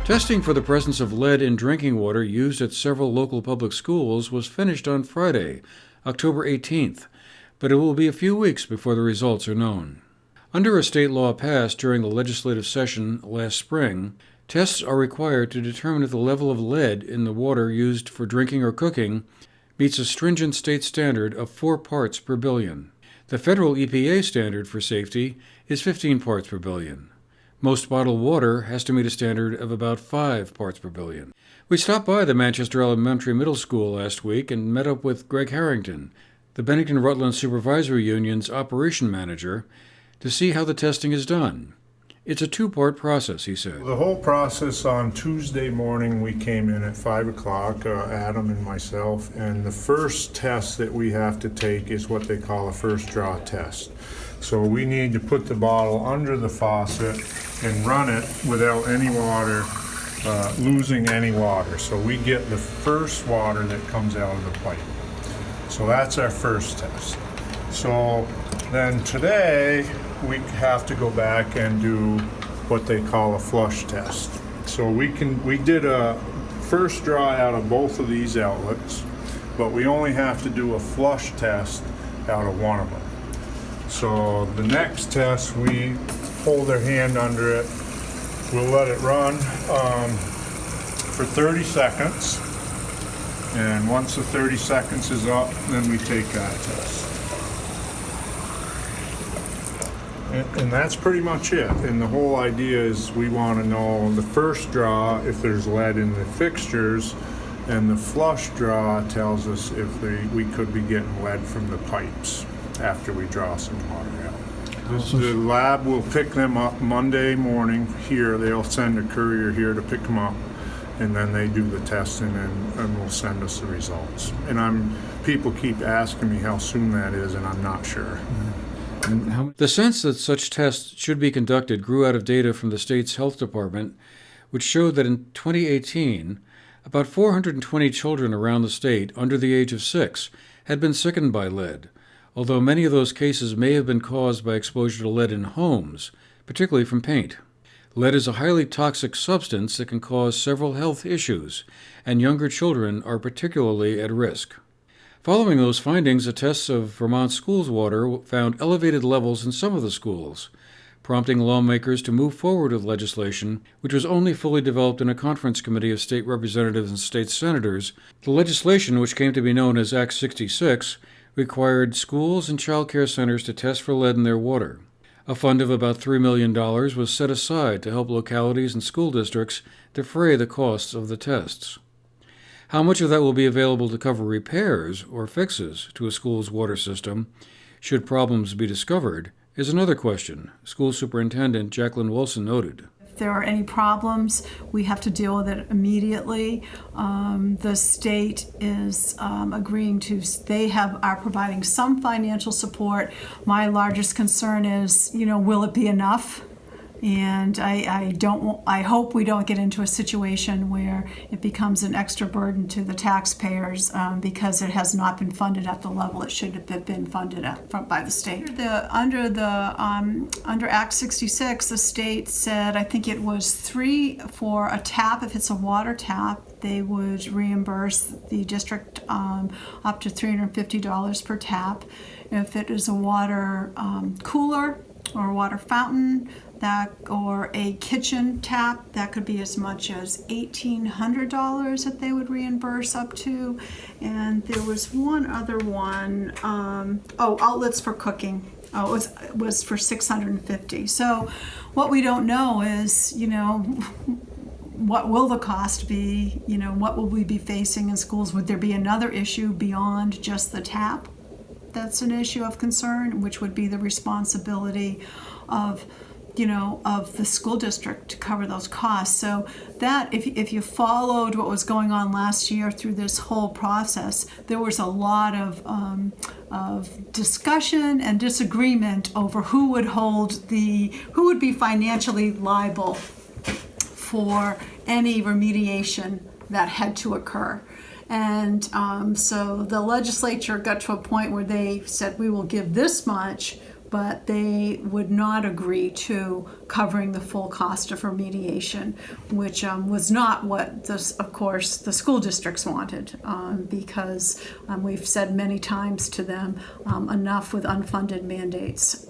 Testing for the presence of lead in drinking water used at several local public schools was finished on Friday, October 18th, but it will be a few weeks before the results are known. Under a state law passed during the legislative session last spring, tests are required to determine if the level of lead in the water used for drinking or cooking meets a stringent state standard of 4 parts per billion. The federal EPA standard for safety is 15 parts per billion. Most bottled water has to meet a standard of about 5 parts per billion. We stopped by the Manchester Elementary Middle School last week and met up with Greg Harrington, the Bennington-Rutland Supervisory Union's operation manager, to see how the testing is done. It's a 2-part process, he said. The whole process on Tuesday morning, we came in at 5 o'clock, Adam and myself, and the first test that we have to take is what they call a first draw test. So we need to put the bottle under the faucet and run it without any water, losing any water. So we get the first water that comes out of the pipe. So that's our first test. So then today we have to go back and do what they call a flush test. So we did a first draw out of both of these outlets, but we only have to do a flush test out of one of them. So the next test, we hold their hand under it. We'll let it run for 30 seconds. And once the 30 seconds is up, then we take that test. And that's pretty much it. And the whole idea is we want to know the first draw if there's lead in the fixtures, and the flush draw tells us if we could be getting lead from the pipes after we draw some water out. The lab will pick them up Monday morning here. They'll send a courier here to pick them up, and then they do the testing and will send us the results. And people keep asking me how soon that is, and I'm not sure. The sense that such tests should be conducted grew out of data from the state's health department, which showed that in 2018, about 420 children around the state under the age of 6 had been sickened by lead, although many of those cases may have been caused by exposure to lead in homes, particularly from paint. Lead is a highly toxic substance that can cause several health issues, and younger children are particularly at risk. Following those findings, the tests of Vermont schools' water found elevated levels in some of the schools, prompting lawmakers to move forward with legislation, which was only fully developed in a conference committee of state representatives and state senators. The legislation, which came to be known as Act 66, required schools and child care centers to test for lead in their water. A fund of about $3 million was set aside to help localities and school districts defray the costs of the tests. How much of that will be available to cover repairs or fixes to a school's water system, should problems be discovered, is another question, School Superintendent Jacqueline Wilson noted. If there are any problems, we have to deal with it immediately. The state is agreeing to, are providing some financial support. My largest concern is, will it be enough? And I hope we don't get into a situation where it becomes an extra burden to the taxpayers because it has not been funded at the level it should have been funded at by the state. Under Act 66, the state said, I think it was $3 for a tap. If it's a water tap, they would reimburse the district up to $350 per tap. If it is a water cooler or a water fountain, or a kitchen tap, that could be as much as $1,800 that they would reimburse up to. And there was one other one, outlets for cooking. It was for $650. So what we don't know is, what will the cost be? What will we be facing in schools? Would there be another issue beyond just the tap? That's an issue of concern, which would be the responsibility of the school district to cover those costs. So that, if you followed what was going on last year through this whole process, there was a lot of discussion and disagreement over who would be financially liable for any remediation that had to occur. And so the legislature got to a point where they said, we will give this much, but they would not agree to covering the full cost of remediation, which was not what, of course, the school districts wanted, because we've said many times to them, enough with unfunded mandates.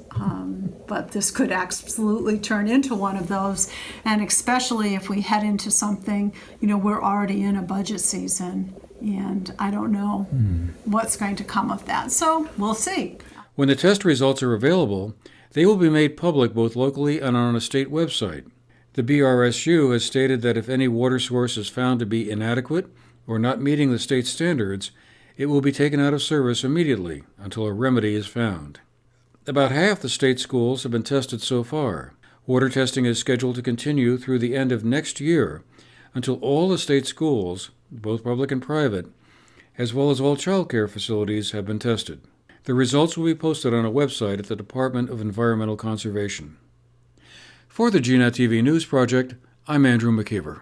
But this could absolutely turn into one of those, and especially if we head into something, we're already in a budget season, and I don't know what's going to come of that. So we'll see. When the test results are available, they will be made public both locally and on a state website. The BRSU has stated that if any water source is found to be inadequate or not meeting the state standards, it will be taken out of service immediately until a remedy is found. About half the state schools have been tested so far. Water testing is scheduled to continue through the end of next year until all the state schools, both public and private, as well as all child care facilities, have been tested. The results will be posted on a website at the Department of Environmental Conservation. For the GNAT-TV News Project, I'm Andrew McKeever.